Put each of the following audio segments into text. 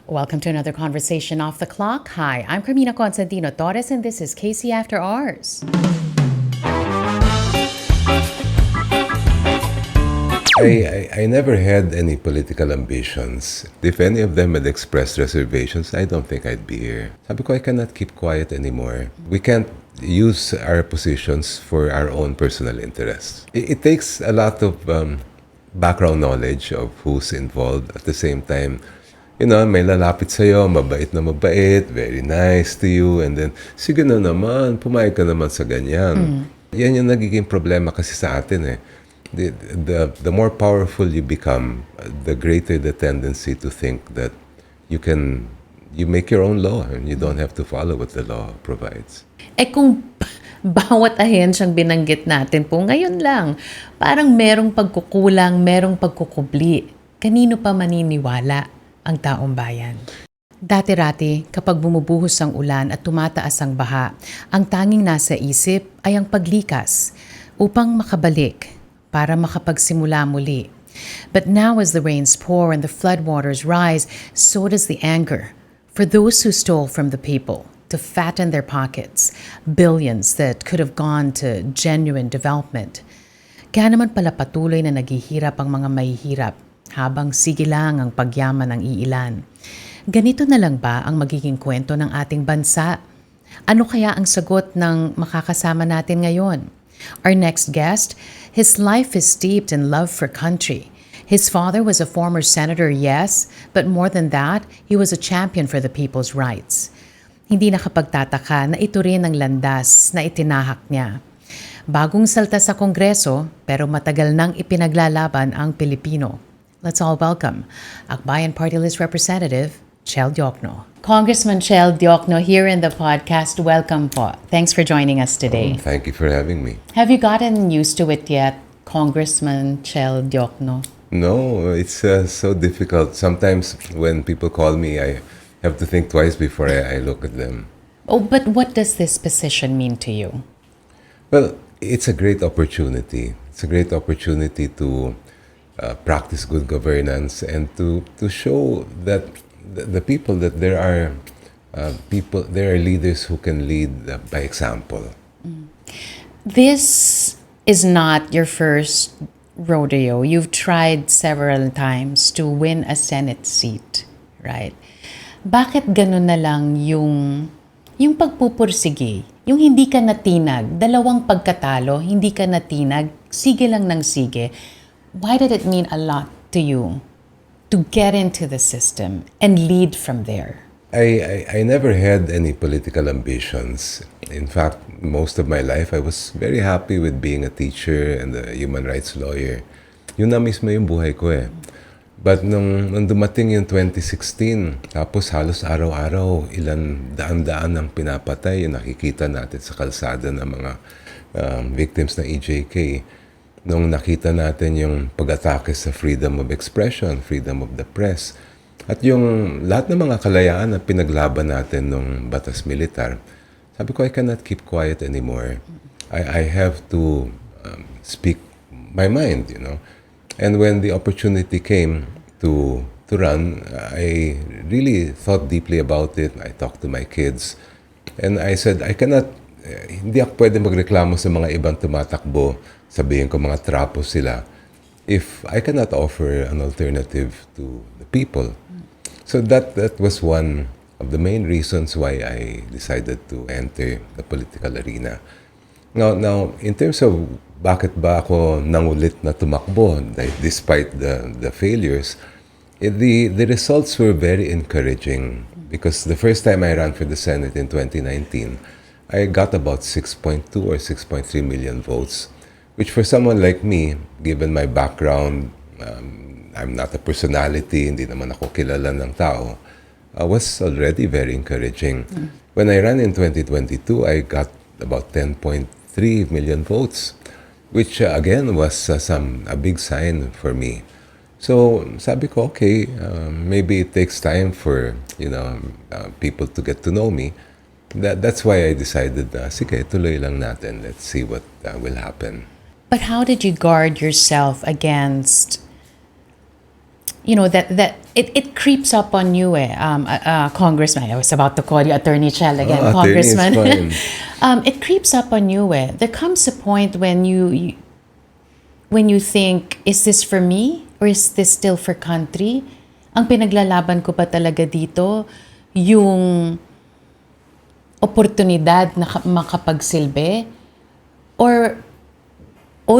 Welcome to another conversation off the clock. Hi, I'm Carmina Constantino Torres, and this is Casey After Hours. I never had any political ambitions. If any of them had expressed reservations, I don't think I'd be here. Sabi ko, I cannot keep quiet anymore. We can't use our positions for our own personal interests. It takes a lot of background knowledge of who's involved. At the same time, may lalapit sa'yo, mabait na mabait, very nice to you, and then, sige na naman, pumayag ka naman sa ganyan. Yan yung nagiging problema kasi sa atin eh. The more powerful you become, the greater the tendency to think that you make your own law and you don't have to follow what the law provides. Kung bawat ahensyang binanggit natin po ngayon lang, parang merong pagkukulang, merong pagkukubli, kanino pa maniniwala ang taong bayan? Dati-rati, kapag bumubuhos ang ulan at tumataas ang baha, ang tanging nasa isip ay ang paglikas upang makabalik para makapagsimula muli. But now as the rains pour and the floodwaters rise, so does the anger for those who stole from the people to fatten their pockets, billions that could have gone to genuine development. Kaya naman pala patuloy na naghihirap ang mga mahihirap habang sige lang ang pagyaman ng iilan. Ganito na lang ba ang magiging kwento ng ating bansa? Ano kaya ang sagot ng makakasama natin ngayon? Our next guest, his life is steeped in love for country. His father was a former senator, yes, but more than that, he was a champion for the people's rights. Hindi nakapagtataka na ito rin ang landas na itinahak niya. Bagong salta sa Kongreso, pero matagal nang ipinaglalaban ang Pilipino. Let's all welcome Akbayan Party List Representative Chel Diokno. Congressman Chel Diokno here in the podcast. Welcome po. Thanks for joining us today. Thank you for having me. Have you gotten used to it yet, Congressman Chel Diokno? No, it's so difficult. Sometimes when people call me, I have to think twice before I look at them. Oh, but what does this position mean to you? Well, it's a great opportunity. It's a great opportunity to practice good governance and to show that the people that there are leaders who can lead by example. This is not your first rodeo. You've tried several times to win a Senate seat, right? Bakit ganun na lang yung pagpupursige, yung hindi ka natinag, dalawang pagkatalo, hindi ka natinag, sige lang ng sige. Why did it mean a lot to you to get into the system and lead from there? I never had any political ambitions. In fact, most of my life, I was very happy with being a teacher and a human rights lawyer. Yun na mismo yung buhay ko eh. But nung dumating yung 2016, tapos halos araw-araw, ilan daan-daan ang pinapatay, yung nakikita natin sa kalsada ng mga victims ng EJK. Nung nakita natin yung pag-atake sa freedom of expression, freedom of the press, at yung lahat ng mga kalayaan na pinaglaban natin nung batas militar, sabi ko, I cannot keep quiet anymore. I have to speak my mind, And when the opportunity came to run, I really thought deeply about it. I talked to my kids. And I said, hindi ako pwede magreklamo sa mga ibang tumatakbo. Sabihin ko mga trapo sila if I cannot offer an alternative to the people. So that was one of the main reasons why I decided to enter the political arena. Now in terms of bakit ba ako nangulit na tumakbo despite the failures, the results were very encouraging because the first time I ran for the Senate in 2019, I got about 6.2 or 6.3 million votes, which for someone like me, given my background, I'm not a personality, hindi naman ako kilala ng tao, was already very encouraging. When I ran in 2022, I got about 10.3 million votes, which again was a big sign for me. So sabi ko, okay, maybe it takes time for people to get to know me. That's why I decided, sige, tuloy lang natin. Let's see what will happen. But how did you guard yourself against that it creeps up on you, Congressman. I was about to call you Attorney Chell again, Oh, attorney is Congressman. fine. It creeps up on you. There comes a point when you think, is this for me or is this still for country? Ang pinaglalaban ko pa talaga dito, yung oportunidad na makapagsilbi, or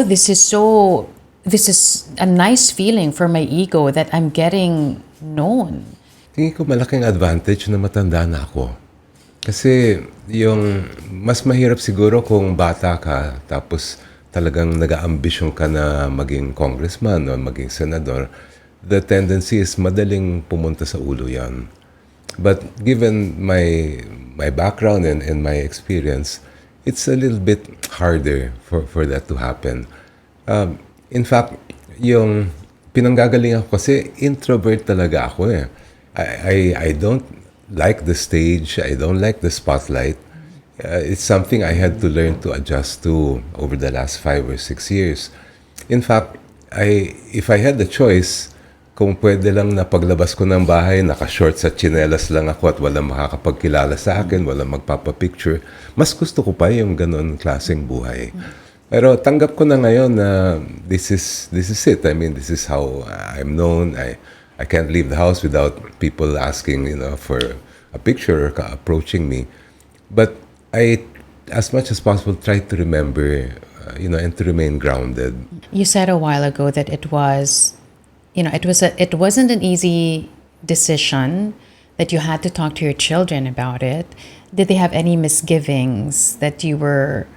this is a nice feeling for my ego that I'm getting known. Tingin ko malaking advantage na matanda na ako. Kasi yung mas mahirap siguro kung bata ka tapos talagang nag-aambisyon ka na maging congressman o maging senador, the tendency is madaling pumunta sa ulo yan. But given my background and my experience, it's a little bit harder for that to happen. In fact, yung pinanggagalingan ko kasi introvert talaga ako eh. I don't like the stage. I don't like the spotlight. It's something I had to learn to adjust to over the last 5 or 6 years. In fact, if I had the choice, kung pwede lang na paglabas ko ng bahay, naka-shorts at tsinelas lang ako at walang makakapagkilala sa akin, walang magpapapicture, mas gusto ko pa yung ganon klaseng buhay. Pero tanggap ko na ngayon na this is it. I mean, this is how I'm known. I can't leave the house without people asking, for a picture or approaching me. But I, as much as possible, try to remember, and to remain grounded. You said a while ago that it wasn't an easy decision, that you had to talk to your children about it. Did they have any misgivings that you were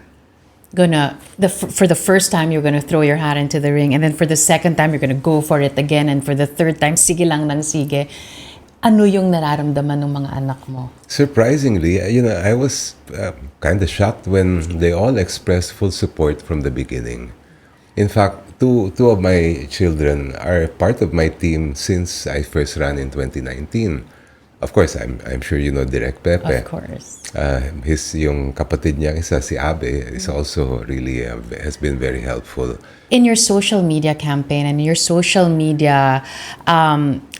for the first time you're gonna throw your hat into the ring, and then for the second time you're gonna go for it again, and for the third time sige lang ng sige? Ano yung nararamdaman ng mga anak mo? Surprisingly, I was kind of shocked when they all expressed full support from the beginning. In fact, two of my children are part of my team since I first ran in 2019. Of course, I'm sure you know Direk Pepe. Of course. Yung kapatid niya isa, si Abe, is also really has been very helpful. In your social media campaign and your social media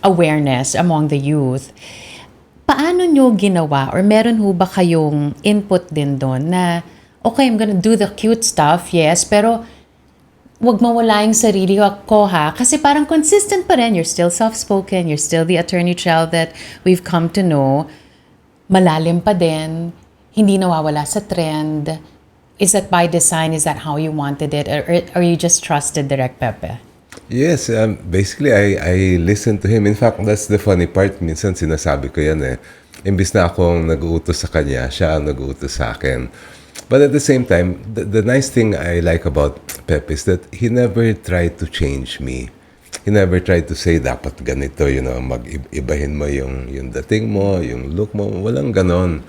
awareness among the youth, paano nyo ginawa, or meron ho ba kayong input din doon na, okay, I'm gonna do the cute stuff, yes, pero wag mawala yung sarili ko ha. Kasi parang consistent pa rin. You're still soft-spoken. You're still the Attorney Chell that we've come to know. Malalim pa din. Hindi nawawala sa trend. Is that by design? Is that how you wanted it? Or you just trusted Direk Pepe? Yes, basically I listened to him. In fact, that's the funny part. Minsan sinasabi ko yan eh. Imbis na akong nag-uutos sa kanya, siya ang nag-uutos sa akin. But at the same time, the nice thing I like about Pep is that he never tried to change me. He never tried to say, dapat ganito, mag-ibahin mo yung dating mo, yung look mo, walang ganon.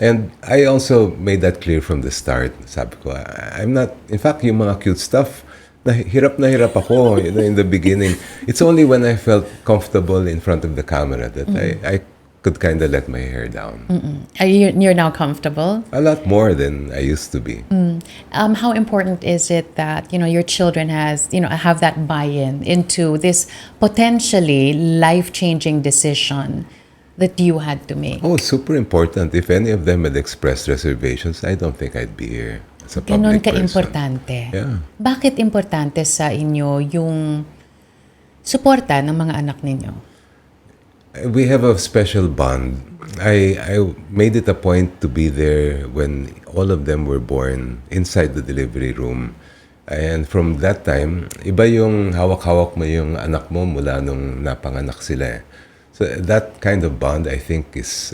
And I also made that clear from the start. Sabi ko, I'm not, in fact, yung mga cute stuff, na hirap ako, in the beginning. It's only when I felt comfortable in front of the camera that I could kind of let my hair down. You're now comfortable? A lot more than I used to be. How important is it that your children have that buy-in into this potentially life-changing decision that you had to make? Oh, super important. If any of them had expressed reservations, I don't think I'd be here as a Ganon public person. ka-importante. Yeah. Bakit importante sa inyo yung suporta ng mga anak ninyo? We have a special bond. I made it a point to be there when all of them were born inside the delivery room. And from that time, iba yung hawak-hawak mo yung anak mo mula nung napanganak sila. So that kind of bond, I think, is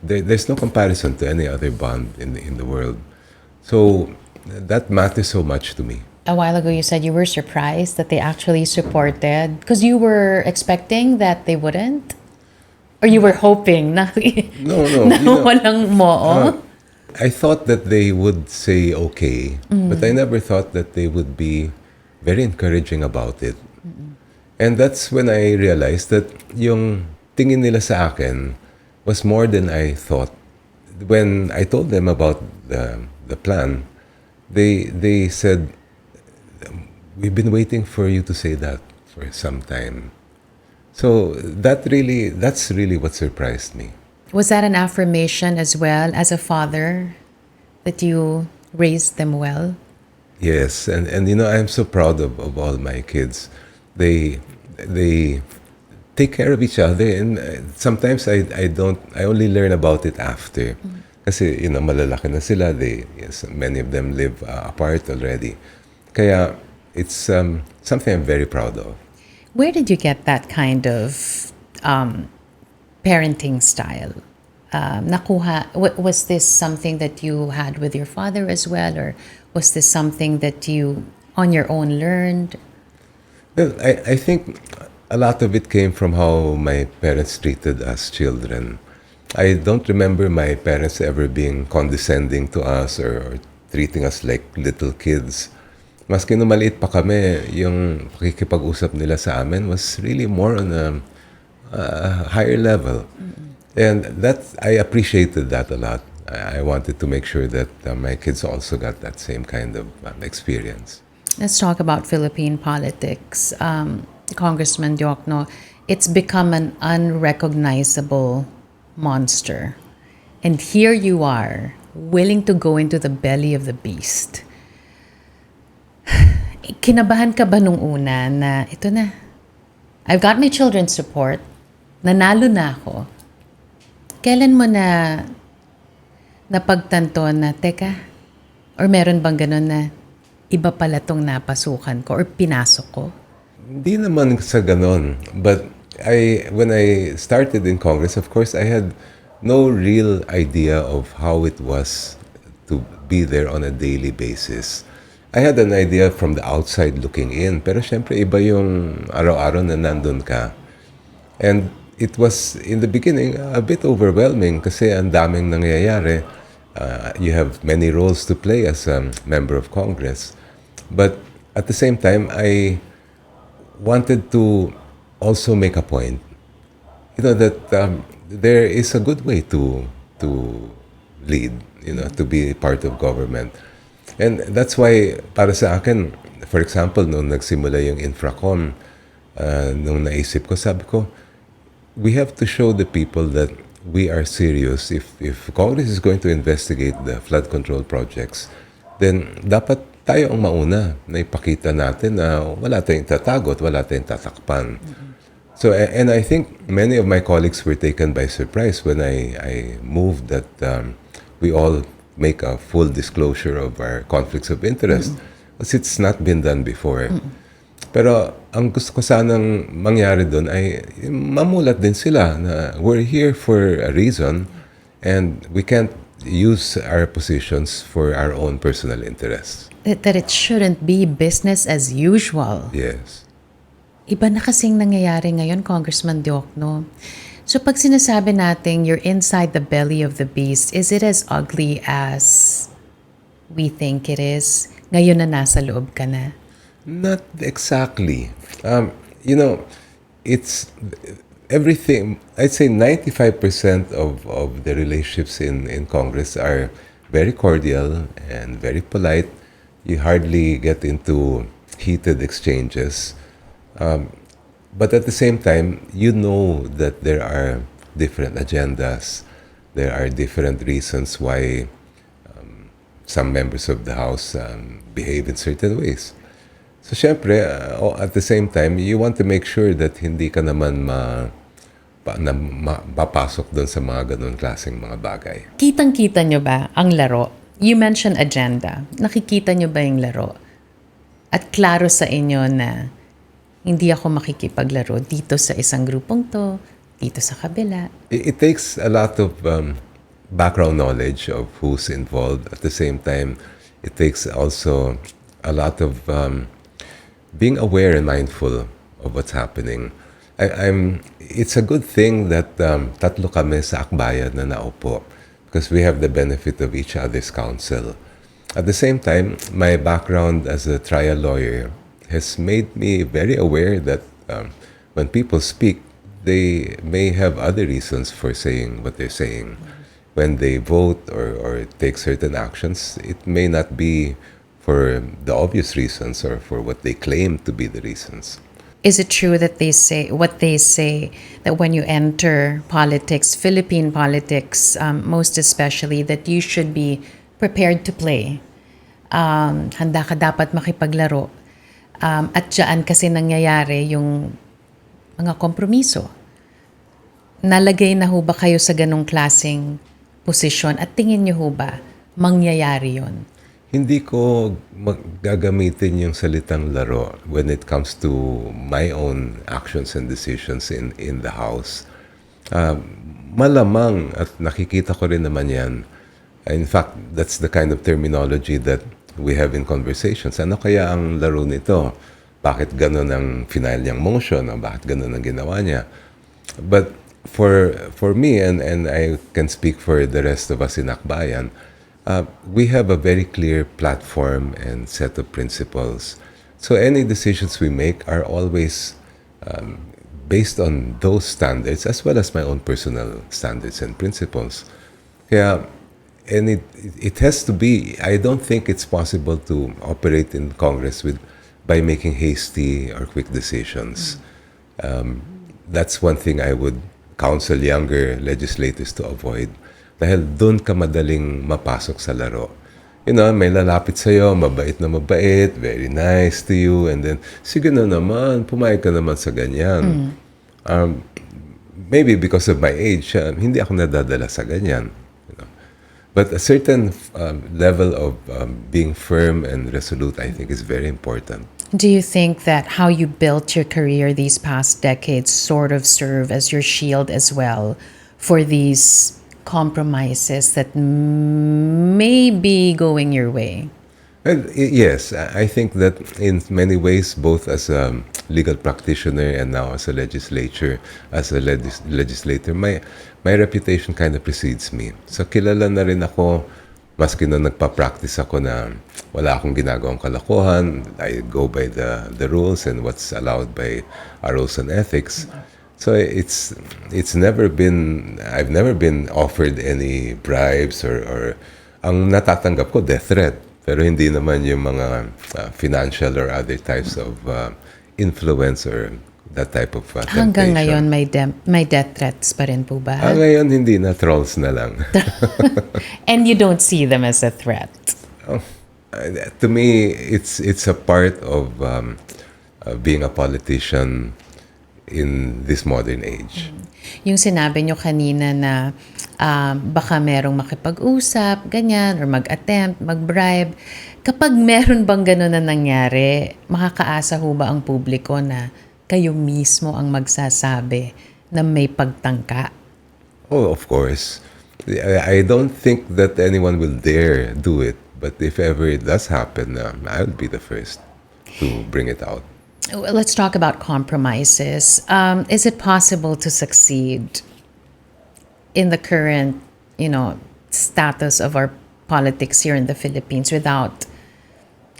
there's no comparison to any other bond in the world. So that matters so much to me. A while ago, you said you were surprised that they actually supported, because you were expecting that they wouldn't? Or you were hoping na, No. na walang moo? I thought that they would say okay, but I never thought that they would be very encouraging about it. And that's when I realized that yung tingin nila sa akin was more than I thought. When I told them about the plan, they said, we've been waiting for you to say that. for some time. So that's really what surprised me. Was that an affirmation as well as a father that you raised them well? Yes, and I'm so proud of all my kids. They take care of each other, and sometimes I only learn about it after. Kasi malalaki na sila. Yes, many of them live apart already. Kaya it's something I'm very proud of. Where did you get that kind of parenting style? Was this something that you had with your father as well, or was this something that you on your own learned? Well, I think a lot of it came from how my parents treated us children. I don't remember my parents ever being condescending to us or treating us like little kids. Maski nung maliit pa kami, yung pakikipag-usap nila sa amin was really more on a higher level. And I appreciated that a lot. I wanted to make sure that my kids also got that same kind of experience. Let's talk about Philippine politics. Congressman Diokno, it's become an unrecognizable monster. And here you are, willing to go into the belly of the beast. Kinabahan ka ba nung una na, ito na, I've got my children's support, nanalo na ako. Kailan mo na napagtanto na, teka, or meron bang ganun na, iba pala tong napasukan ko or pinasok ko? Hindi naman sa ganon. But when I started in Congress, of course, I had no real idea of how it was to be there on a daily basis. I had an idea from the outside looking in, pero syempre iba yung araw-araw na nandun ka. And it was, in the beginning, a bit overwhelming kasi ang daming nangyayari. You have many roles to play as a member of Congress. But at the same time, I wanted to also make a point. That there is a good way to lead, to be part of government. And that's why, para sa akin, for example, nung nagsimula yung Infracom, nung naisip ko, sabi ko, we have to show the people that we are serious. If Congress is going to investigate the flood control projects, then dapat tayo ang mauna na ipakita natin na wala tayong tatago at wala tayong tatakpan. So, and I think many of my colleagues were taken by surprise when I moved that we all make a full disclosure of our conflicts of interest. Because it's not been done before. Pero ang gusto ko sanang mangyari doon ay mamulat din sila na we're here for a reason and we can't use our positions for our own personal interests. That it shouldn't be business as usual. Yes. Iba na kasing nangyayari ngayon, Congressman Diokno. So pag sinasabi natin you're inside the belly of the beast, is it as ugly as we think it is? Ngayon na nasa loob ka na. Not exactly. It's everything. I'd say 95% of the relationships in Congress are very cordial and very polite. You hardly get into heated exchanges. But at the same time, you know that there are different agendas. There are different reasons why some members of the House behave in certain ways. So, syempre, at the same time, you want to make sure that hindi ka naman mapasok doon sa mga ganun klaseng mga bagay. Kitang-kita nyo ba ang laro? You mentioned agenda. Nakikita nyo ba yung laro? At klaro sa inyo na hindi ako makikipaglaro dito sa isang grupong to, dito sa kabila. It takes a lot of background knowledge of who's involved. At the same time, it takes also a lot of being aware and mindful of what's happening. It's a good thing that tatlo kami sa akbayan na naupo because we have the benefit of each other's counsel. At the same time, my background as a trial lawyer has made me very aware that when people speak, they may have other reasons for saying what they're saying. When they vote or take certain actions, it may not be for the obvious reasons or for what they claim to be the reasons. is it true that they say that when you enter politics, Philippine politics, most especially, that you should be prepared to play? Handa ka dapat makipaglaro. At dyan kasi nangyayari yung mga kompromiso. Nalagay na ho ba kayo sa ganong klaseng posisyon? At tingin niyo ho ba mangyayari yon? Hindi ko gagamitin yung salitang laro when it comes to my own actions and decisions in the house. Malamang at nakikita ko rin naman yan. In fact, that's the kind of terminology that we have in conversations. Ano kaya ang laro nito? Bakit ganun ang final niyang motion? O bakit ganun ang ginawa niya? But for me, and I can speak for the rest of us in Akbayan, we have a very clear platform and set of principles. So any decisions we make are always based on those standards as well as my own personal standards and principles. Kaya, and it has to be, I don't think it's possible to operate in Congress by making hasty or quick decisions. That's one thing I would counsel younger legislators to avoid. Dahil doon ka madaling mapasok sa laro. You know, may lalapit sa'yo, mabait na mabait, very nice to you, and then, sige na naman, pumayag ka naman sa ganyan. Maybe because of my age, hindi ako nadadala sa ganyan. You know? But a certain level of being firm and resolute, I think, is very important. Do you think that how you built your career these past decades sort of serve as your shield as well for these compromises that may be going your way? And yes, I think that in many ways, both as a legal practitioner and now as a legislator, legislator, my reputation kind of precedes me. So kilala na rin ako, maski na nagpa-practice ako na wala akong ginagawang kalokohan. I go by the rules and what's allowed by our rules and ethics. So it's never been, I've never been offered any bribes or ang natatanggap ko death threat, pero hindi naman yung mga financial or other types of influence or that type of temptation. Hanggang ngayon may death threats pa rin po ba? Ngayon hindi na, trolls na lang. And you don't see them as a threat? To me, it's a part of being a politician in this modern age. Yung sinabi nyo kanina na baka merong makipag-usap, ganyan, or mag-attempt, mag-bribe. Kapag meron bang gano'n na nangyari, makakaasa ho ba ang publiko na kayo mismo ang magsasabi na may pagtangka? Oh, of course. I don't think that anyone will dare do it. But if ever it does happen, I would be the first to bring it out. Let's talk about compromises. Is it possible to succeed in the current, status of our politics here in the Philippines without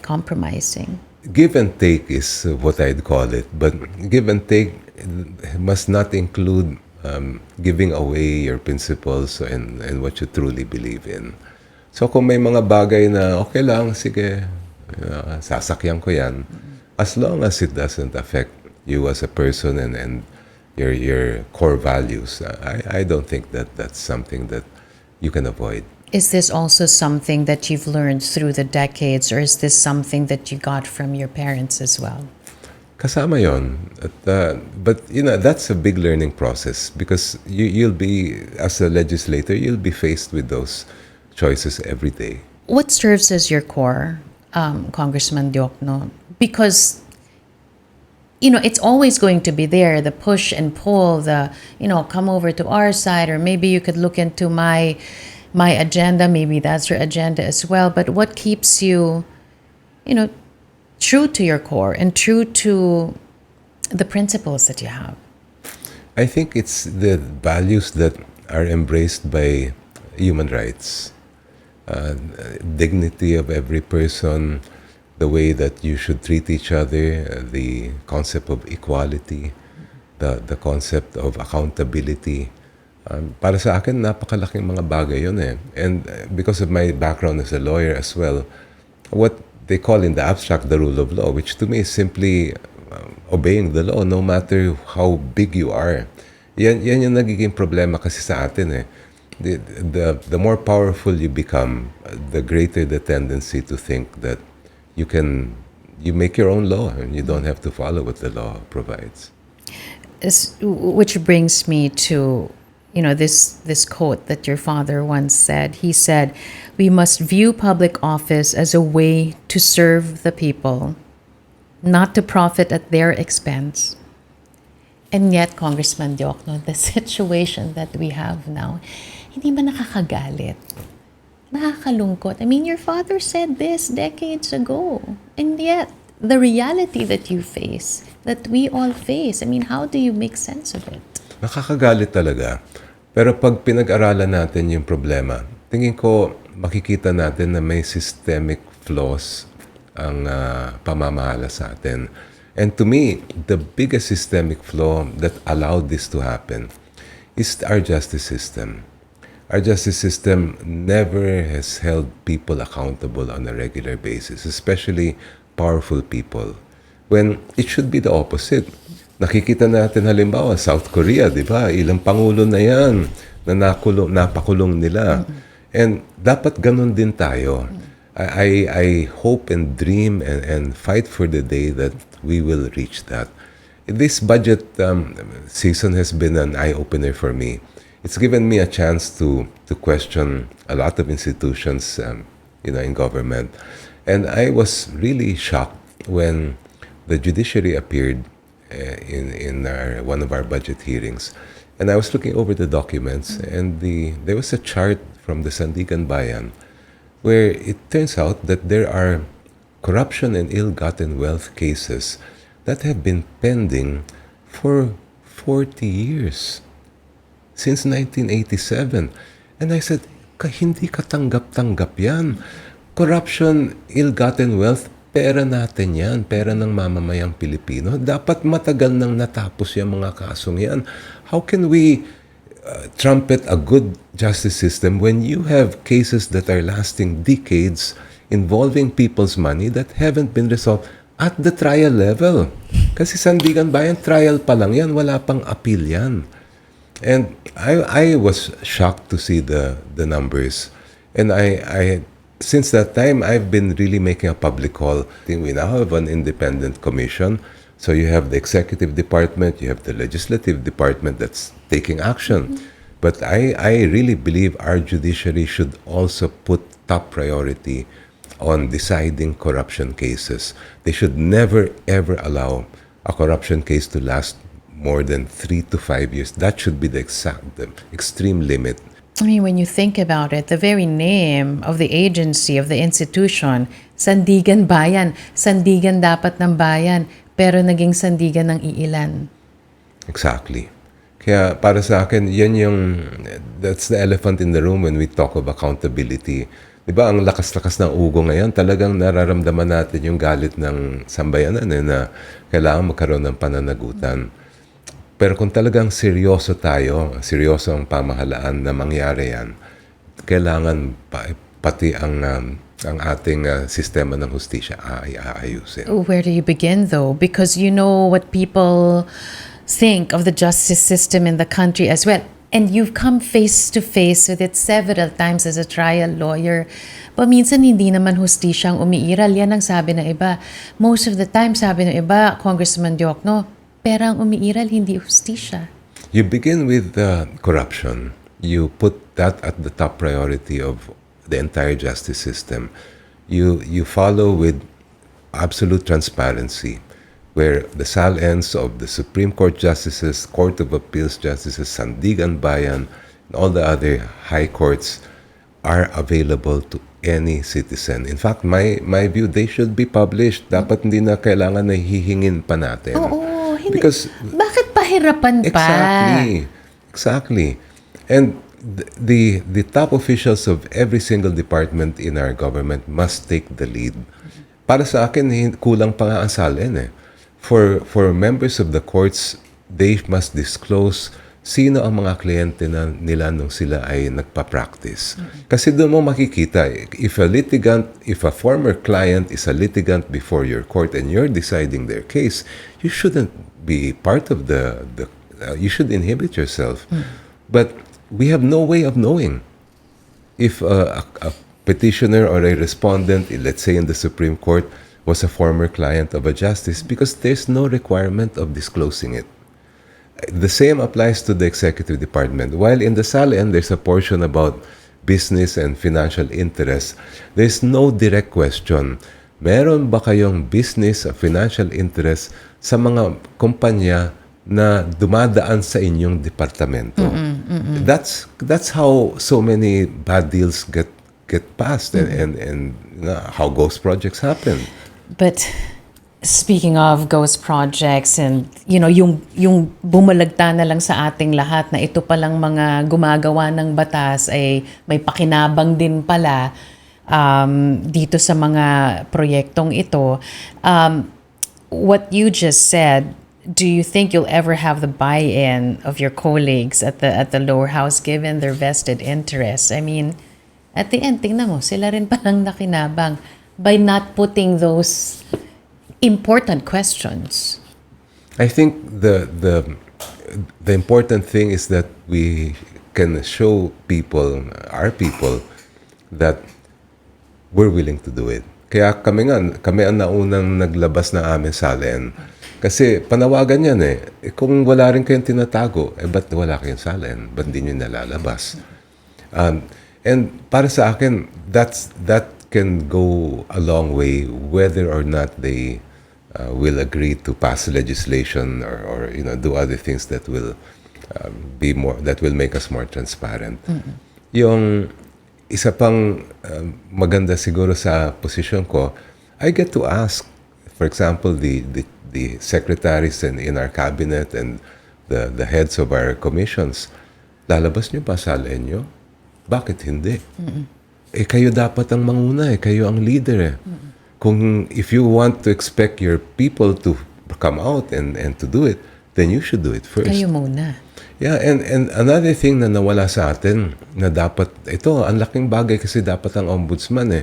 compromising? Give and take is what I'd call it. But give and take must not include giving away your principles and what you truly believe in. So kung may mga bagay na okay lang, sige, sasakyan ko yan. As long as it doesn't affect you as a person and your core values, I don't think that that's something that you can avoid. Is this also something that you've learned through the decades, or is this something that you got from your parents as well? Kasama yon. But that's a big learning process because you'll be, as a legislator, you'll be faced with those choices every day. What serves as your core, Congressman Diokno? Because, it's always going to be there, the push and pull, the, come over to our side, or maybe you could look into my agenda, maybe that's your agenda as well. But what keeps you, true to your core and true to the principles that you have? I think it's the values that are embraced by human rights. Dignity of every person, the way that you should treat each other, the concept of equality, the concept of accountability. Para sa akin, napakalaking mga bagay yun eh. And because of my background as a lawyer as well, what they call in the abstract the rule of law, which to me is simply obeying the law no matter how big you are. Yan yung nagiging problema kasi sa atin eh. The more powerful you become, the greater the tendency to think that you make your own law and you don't have to follow what the law provides. Which brings me to, this quote that your father once said. He said, "We must view public office as a way to serve the people, not to profit at their expense." And yet, Congressman Diokno, the situation that we have now, hindi ba nakakagalit? Nakakalungkot. I mean, your father said this decades ago. And yet, the reality that you face, that we all face, I mean, how do you make sense of it? Nakakagalit talaga. Pero pag pinag-aralan natin yung problema, tingin ko makikita natin na may systemic flaws ang pamamahala sa atin. And to me, the biggest systemic flaw that allowed this to happen is our justice system. Our justice system never has held people accountable on a regular basis, especially powerful people, when it should be the opposite. Nakikita natin halimbawa, South Korea, di ba? Ilang pangulo na yan na napakulong nila. And dapat ganun din tayo. I hope and dream and fight for the day that we will reach that. This budget season has been an eye-opener for me. It's given me a chance to question a lot of institutions in government. And I was really shocked when the judiciary appeared in one of our budget hearings. And I was looking over the documents, and there was a chart from the Sandigan Bayan where it turns out that there are corruption and ill-gotten wealth cases that have been pending for 40 years, since 1987. And I said, hindi katanggap-tanggap yan. Corruption, ill-gotten wealth, pera natin yan, pera ng mamamayang Pilipino. Dapat matagal nang natapos yung mga kasong yan. How can we trumpet a good justice system when you have cases that are lasting decades involving people's money that haven't been resolved at the trial level? Kasi Sandigan Bayan, trial pa lang yan, wala pang appeal yan. And I was shocked to see the numbers. And I since that time, I've been really making a public call. We now have an independent commission. So you have the executive department, you have the legislative department that's taking action. But I really believe our judiciary should also put top priority on deciding corruption cases. They should never, ever allow a corruption case to last more than 3 to 5 years. That should be the extreme limit. I mean, when you think about it, the very name of the agency, of the institution, Sandigan Bayan, Sandigan dapat ng bayan, pero naging sandigan ng iilan. Exactly. Kaya para sa akin, that's the elephant in the room when we talk of accountability. Diba, ang lakas-lakas ng ugo ngayon, talagang nararamdaman natin yung galit ng sambayanan na kailangan magkaroon ng pananagutan. Pero kung talagang seryoso ang pamahalaan na mangyari yan, kailangan pati ang ating sistema ng hustisya aayusin. Where do you begin, though? Because you know what people think of the justice system in the country as well. And you've come face to face with it several times as a trial lawyer. Paminsan hindi naman hustisya ang umiiral. Yan ang sabi ng iba. Most of the time, sabi ng iba, Congressman Diokno, pera ang umiiral, hindi hustisya. You begin with corruption. You put that at the top priority of the entire justice system. You follow with absolute transparency, where the salience of the Supreme Court justices, Court of Appeals justices, Sandigan Bayan, and all the other high courts are available to any citizen. In fact, my view, they should be published. Dapat hindi na kailangan na hihingin pa natin. Oo, hindi. Because bakit pahirapan pa? Exactly. And the top officials of every single department in our government must take the lead. Para sa akin, kulang pa nga ang salin eh. For members of the courts, they must disclose sino ang mga kliyente nila nung sila ay nagpa-practice. Kasi doon mo makikita, if a former client is a litigant before your court and you're deciding their case, you shouldn't be part of you should inhibit yourself. But we have no way of knowing if a petitioner or a respondent, let's say in the Supreme Court, was a former client of a justice, because there's no requirement of disclosing it. The same applies to the executive department. While in the SALN, there's a portion about business and financial interests, there's no direct question. Meron ba kayong business or financial interest sa mga kumpanya na dumadaan sa inyong departamento? That's how so many bad deals get passed and how ghost projects happen. But speaking of ghost projects and yung bumalagta na lang sa ating lahat na ito palang mga gumagawa ng batas ay may pakinabang din pala dito sa mga proyektong ito. What you just said, do you think you'll ever have the buy-in of your colleagues at the lower house given their vested interests? I mean, at the end, tingnan mo, sila rin palang nakinabang by not putting those important questions. I think the important thing is that we can show our people, that we're willing to do it. Kaya kami ang naunang naglabas na amin SALN. Kasi panawagan yan kung wala rin kayong tinatago, ba't wala kayong SALN? Ba't di nyo nalalabas? And para sa akin, that can go a long way whether or not they will agree to pass legislation or do other things that will that will make us more transparent. Yung isa pang maganda siguro sa position ko, I get to ask, for example, the secretaries in our cabinet and the heads of our commissions, lalabas niyo ba SALN niyo? Bakit hindi? Kayo dapat ang manguna, kayo ang leader. Kung if you want to expect your people to come out and to do it, then you should do it first. Kayo muna. Yeah, and another thing na nawala sa atin, na dapat, ito, ang laking bagay kasi dapat ang ombudsman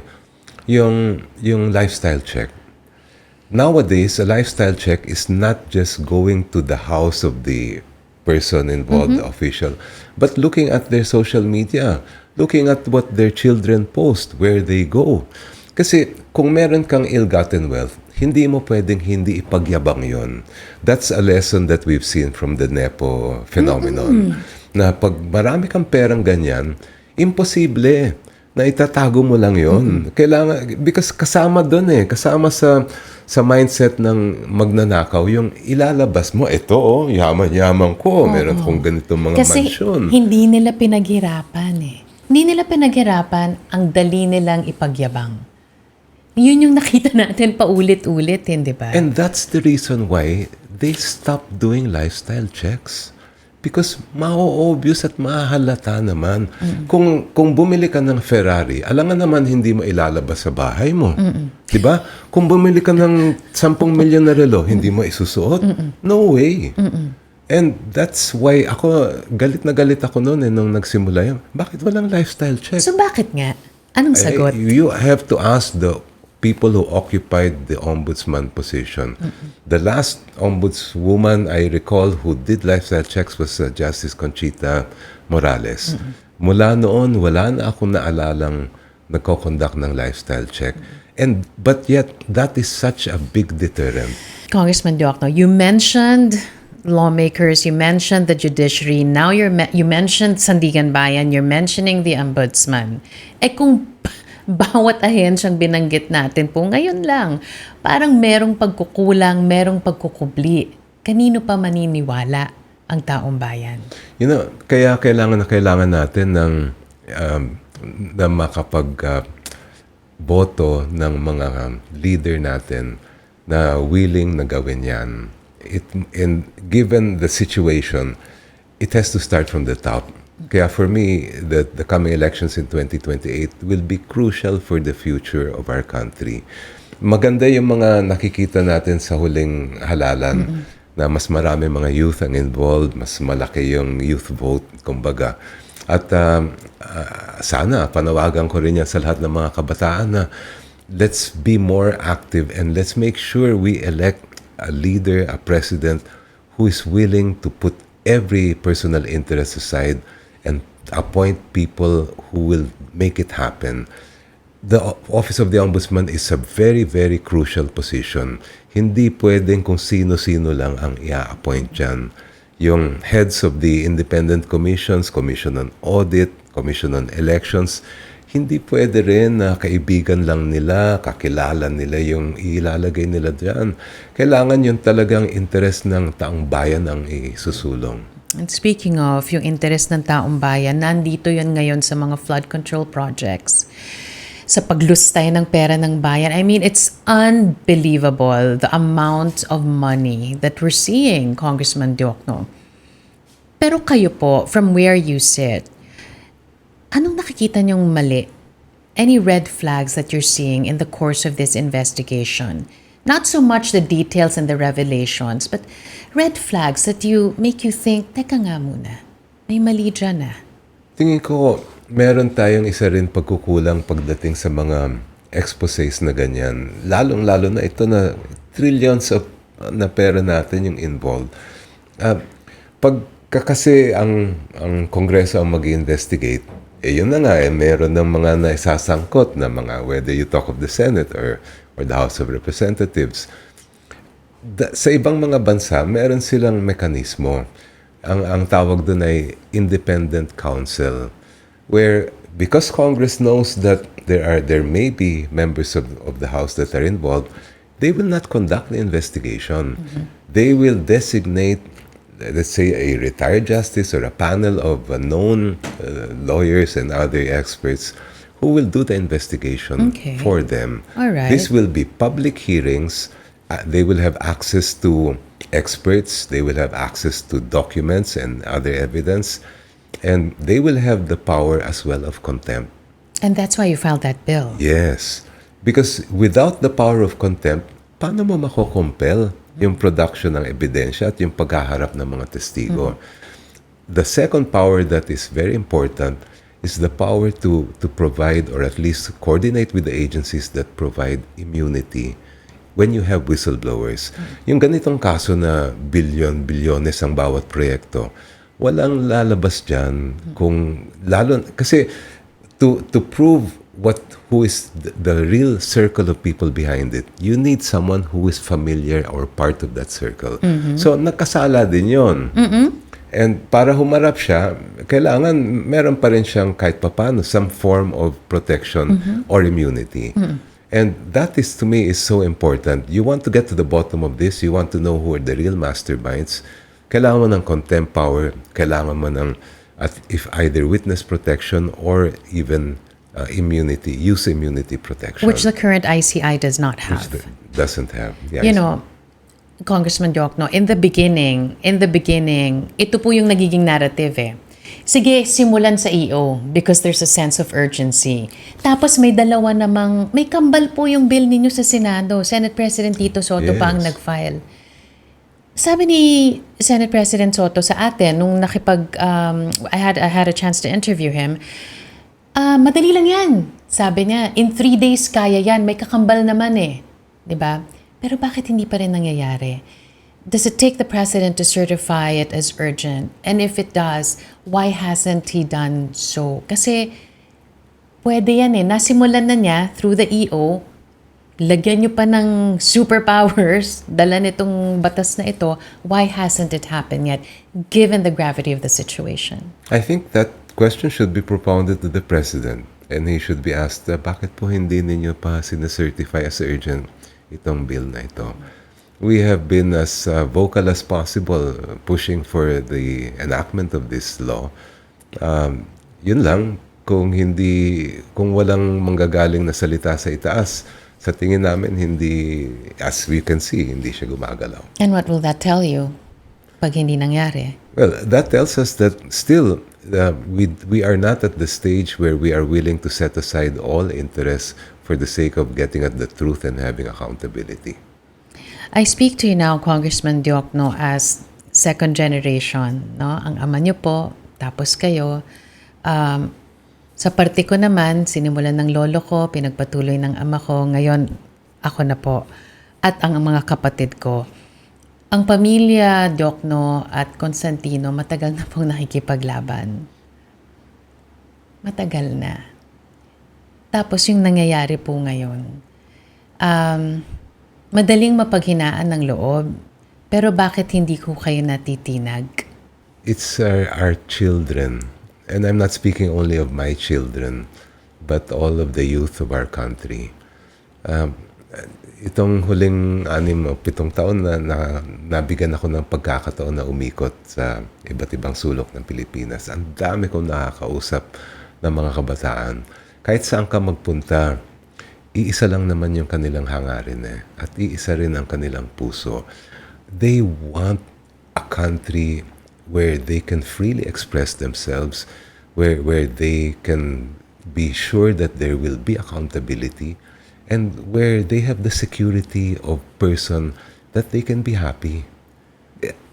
yung lifestyle check. Nowadays, a lifestyle check is not just going to the house of the person involved, the official, but looking at their social media, looking at what their children post, where they go. Kasi kung meron kang ill-gotten wealth, hindi mo pwedeng hindi ipagyabang yon. That's a lesson that we've seen from the NEPO phenomenon. Na pag marami kang perang ganyan, imposible na itatago mo lang yon. Kailangan, because kasama doon kasama sa mindset ng magnanakaw, yung ilalabas mo, ito yaman-yaman ko, meron kong ganitong mga mansyon. Kasi hindi nila pinaghirapan Hindi nila pinaghirapan, ang dali nilang ipagyabang. Yun yung nakita natin paulit-ulit, di ba? And that's the reason why they stopped doing lifestyle checks. Because ma-obvious at mahalata naman. Kung bumili ka ng Ferrari, alangan naman hindi mo ilalabas sa bahay mo. Di ba? Kung bumili ka ng 10 milyon na relo, hindi mo isusuot? No way. And that's why galit na galit ako noon nung nagsimula yun. Bakit walang lifestyle check? So bakit nga? Anong sagot? You have to ask the people who occupied the ombudsman position. The last ombudswoman I recall who did lifestyle checks was Justice Conchita Morales. Mula noon, wala na akong naalalang nagko-conduct ng lifestyle check. But yet, that is such a big deterrent. Congressman Diokno, you mentioned lawmakers, you mentioned the judiciary, now you mentioned Sandigan Bayan, you're mentioning the ombudsman. Kung bawat ahensyang binanggit natin po ngayon lang, parang merong pagkukulang, merong pagkukubli. Kanino pa maniniwala ang taong bayan? Kaya kailangan natin na boto ng mga leader natin na willing na gawin yan. And given the situation, it has to start from the top. Kaya for me, the coming elections in 2028 will be crucial for the future of our country. Maganda yung mga nakikita natin sa huling halalan. na mas marami mga youth ang involved, mas malaki yung youth vote, kumbaga. At sana, panawagan ko rin yan sa lahat ng mga kabataan na let's be more active and let's make sure we elect a leader, a president who is willing to put every personal interest aside and appoint people who will make it happen. The Office of the Ombudsman is a very, very crucial position. Hindi pwedeng kung sino-sino lang ang i-appoint dyan. Yung heads of the independent commissions, Commission on Audit, Commission on Elections, hindi pwede rin na kaibigan lang nila, kakilala nila yung ilalagay nila dyan. Kailangan yung talagang interest ng taong bayan ang isusulong. And speaking of yung interest ng taong bayan, nandito yun ngayon sa mga flood control projects. Sa paglustay ng pera ng bayan. I mean, it's unbelievable the amount of money that we're seeing, Congressman Diokno. Pero kayo po, from where you sit, anong nakikita niyong mali? Any red flags that you're seeing in the course of this investigation? Not so much the details and the revelations, but red flags that make you think, teka nga muna, may mali dyan ah. Tingin ko, meron tayong isa rin pagkukulang pagdating sa mga exposés na ganyan. Lalong-lalo na ito na trillions of na pera natin yung involved. Pagka kasi ang Kongreso ang mag-investigate, yun na nga, meron ng mga naisasangkot na mga, whether you talk of the Senate or the House of Representatives. Sa ibang mga bansa, meron silang mekanismo. Ang tawag doon ay independent counsel, where because Congress knows that there may be members of the House that are involved, they will not conduct the investigation. Mm-hmm. They will designate, let's say, a retired justice or a panel of known lawyers and other experts who will do the investigation for them. All right. This will be public hearings. They will have access to experts. They will have access to documents and other evidence. And they will have the power as well of contempt. And that's why you filed that bill. Yes. Because without the power of contempt, paano mo makokompel yung production ng ebidensya at yung paghaharap ng mga testigo? The second power that is very important is the power to provide or at least coordinate with the agencies that provide immunity when you have whistleblowers. Yung ganitong kaso na bilyones ang bawat proyekto, walang lalabas dyan kung lalo kasi to prove who is the real circle of people behind it, you need someone who is familiar or part of that circle. So nakasala din yon. And para humarap siya, kailangan meron pa rin siyang kahit papano some form of protection or immunity. And that is, to me, is so important. You want to get to the bottom of this, you want to know who are the real masterminds, kailangan mo ng contempt power, kailangan mo ng if either witness protection or even immunity, use immunity protection. Which the current ICI does not have. Which doesn't have. Yes. You know, Congressman Diokno, in the beginning, ito po yung nagiging narrative eh. Sige, simulan sa EO because there's a sense of urgency. Tapos may dalawa namang, may kambal po yung bill ninyo sa Senado. Senate President Tito Soto pa ang nag-file. Sabi ni Senate President Soto sa atin, nung I had a chance to interview him, madali lang yan. Sabi niya, in 3 days kaya yan, may kakambal naman eh. Diba? Pero bakit hindi pa rin nangyayari? Does it take the president to certify it as urgent? And if it does, why hasn't he done so? Kasi pwede yan eh. Nasimulan na niya through the EO. Lagyan niyo pa ng superpowers, dala nitong batas na ito. Why hasn't it happened yet, given the gravity of the situation? I think that question should be propounded to the president. And he should be asked, bakit po hindi ninyo pa sinacertify as urgent itong bill na ito? We have been as vocal as possible pushing for the enactment of this law. Yun lang, kung walang manggagaling na salita sa itaas, sa tingin namin as we can see, hindi siya gumagalaw. And what will that tell you pag hindi nangyari? Well, that tells us that still we are not at the stage where we are willing to set aside all interests for the sake of getting at the truth and having accountability. I speak to you now, Congressman Diokno, as second generation, no? Ang ama niyo po, tapos kayo. Sa parte ko naman, sinimulan ng lolo ko, pinagpatuloy ng ama ko, ngayon ako na po. At ang mga kapatid ko. Ang pamilya Diokno at Constantino, matagal na pong nakikipaglaban. Matagal na. Tapos yung nangyayari po ngayon, madaling mapaghinaan ng loob, pero bakit hindi ko kayo natitinag? It's our children. And I'm not speaking only of my children, but all of the youth of our country. Itong huling 6 o 7 taon na nabigyan ako ng pagkakataon na umikot sa iba't ibang sulok ng Pilipinas. Ang dami kong nakakausap ng mga kabataan. Kahit saan ka magpunta, iisa lang naman yung kanilang hangarin at iisa rin ang kanilang puso. They want a country where they can freely express themselves, where they can be sure that there will be accountability, and where they have the security of person that they can be happy.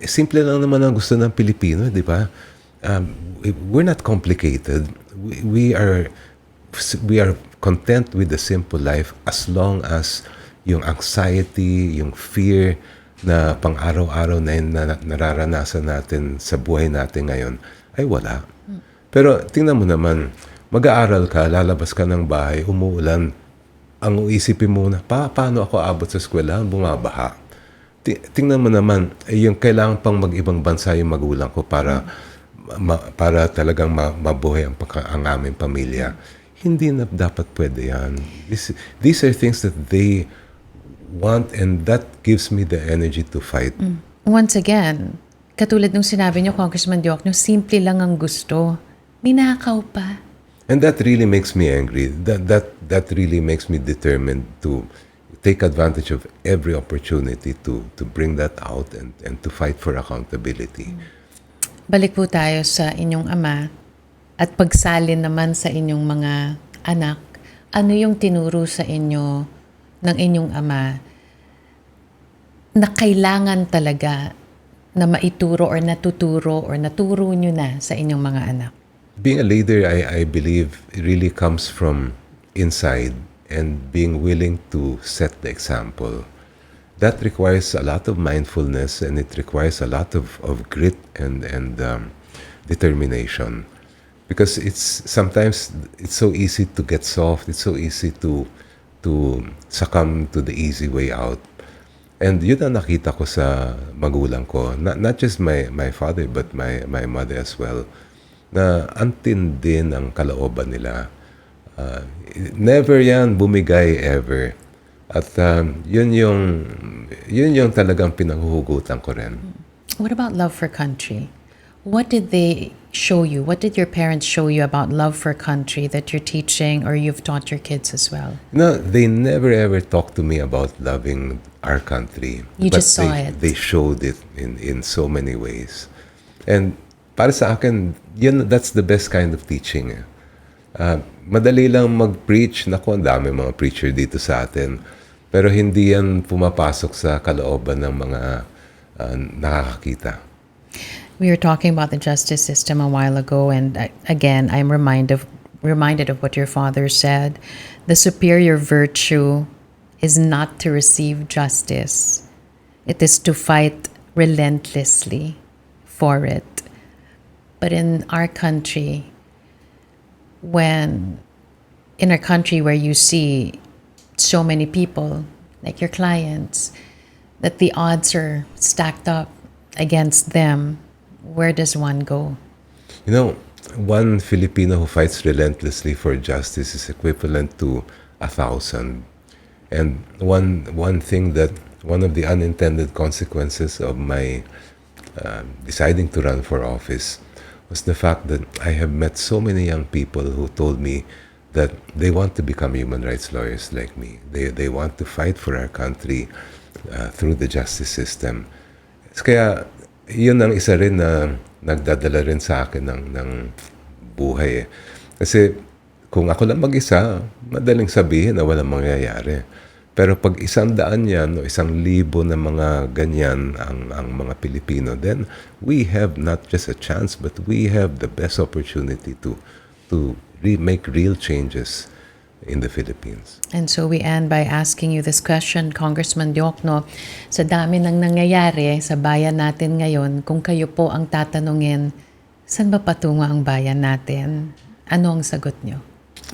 Simple lang naman ang gusto ng Pilipino, di ba? We're not complicated. We are content with the simple life as long as yung anxiety, yung fear na pang-araw-araw na yun na nararanasan natin sa buhay natin ngayon ay wala. Pero tingnan mo naman, mag-aaral ka, lalabas ka ng bahay, umuulan, ang isipin mo na, paano ako abot sa eskwelahan, bumabaha. Tingnan mo naman, yung kailangan pang mag-ibang bansa yung magulang ko para talagang mabuhay ang aming pamilya. Hindi na dapat pwede yan. These are things that they want, and that gives me the energy to fight. Once again, katulad nung sinabi niyo, Congressman Diokno, simple lang ang gusto. Ninakaw pa. And that really makes me angry. That really makes me determined to take advantage of every opportunity to bring that out and to fight for accountability. Balik po tayo sa inyong ama at pagsalin naman sa inyong mga anak. Ano yung tinuro sa inyo ng inyong ama na kailangan talaga na maituro or natuturo or naturo nyo na sa inyong mga anak? Being a leader, I believe, really comes from inside and being willing to set the example. That requires a lot of mindfulness, and it requires a lot of grit and determination. Because sometimes it's so easy to get soft, it's so easy to succumb to the easy way out. And yun ang nakita ko sa magulang ko, not just my father but my mother as well, na antindi ng kalooban nila. Never yan bumigay ever. At yun yung talagang pinanghuhugutan ko rin. What about love for country? What did they show you? What did your parents show you about love for country that you're teaching or you've taught your kids as well? No, they never ever talked to me about loving our country. You just saw it. They showed it in so many ways. And para sa akin, that's the best kind of teaching. Madali lang mag-preach. Naku, ang dami mga preacher dito sa atin. Pero hindi yan pumapasok sa kalooban ng mga nakakakita. We were talking about the justice system a while ago, and again, I'm reminded of what your father said. The superior virtue is not to receive justice. It is to fight relentlessly for it. But in our country, where you see so many people, like your clients, that the odds are stacked up against them, where does one go? You know, one Filipino who fights relentlessly for justice is equivalent to 1,000. And one thing that, one of the unintended consequences of my deciding to run for office was the fact that I have met so many young people who told me that they want to become human rights lawyers like me. They want to fight for our country through the justice system. Kaya yun ang isa rin na nagdadala rin sa akin ng buhay. Kasi kung ako lang mag-isa, madaling sabihin na walang mangyayari. Pero pag 100 yan o 1,000 na mga ganyan ang mga Pilipino, then we have not just a chance, but we have the best opportunity to make real changes in the Philippines. And so we end by asking you this question, Congressman Diokno. Sa dami ng nangyayari sa bayan natin ngayon, kung kayo po ang tatanungin, saan ba patungo ang bayan natin? Ano ang sagot nyo?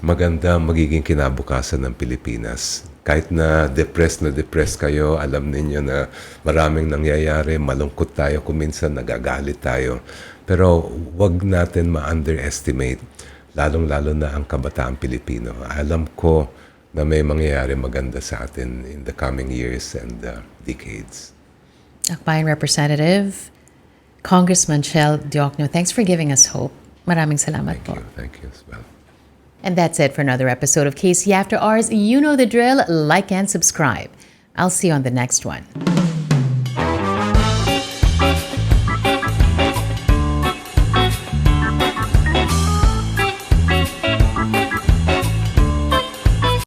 Maganda magiging kinabukasan ng Pilipinas. Kahit na depressed kayo, alam ninyo na maraming nangyayari, malungkot tayo, kuminsan nagagalit tayo. Pero wag natin ma-underestimate, lalong-lalo na ang kabataang Pilipino. Alam ko na may mangyayari maganda sa atin in the coming years and decades. Akbayan Representative, Congressman Shell Diokno, thanks for giving us hope. Maraming salamat po. Thank you as well. And that's it for another episode of KC After Hours. You know the drill. Like and subscribe. I'll see you on the next one.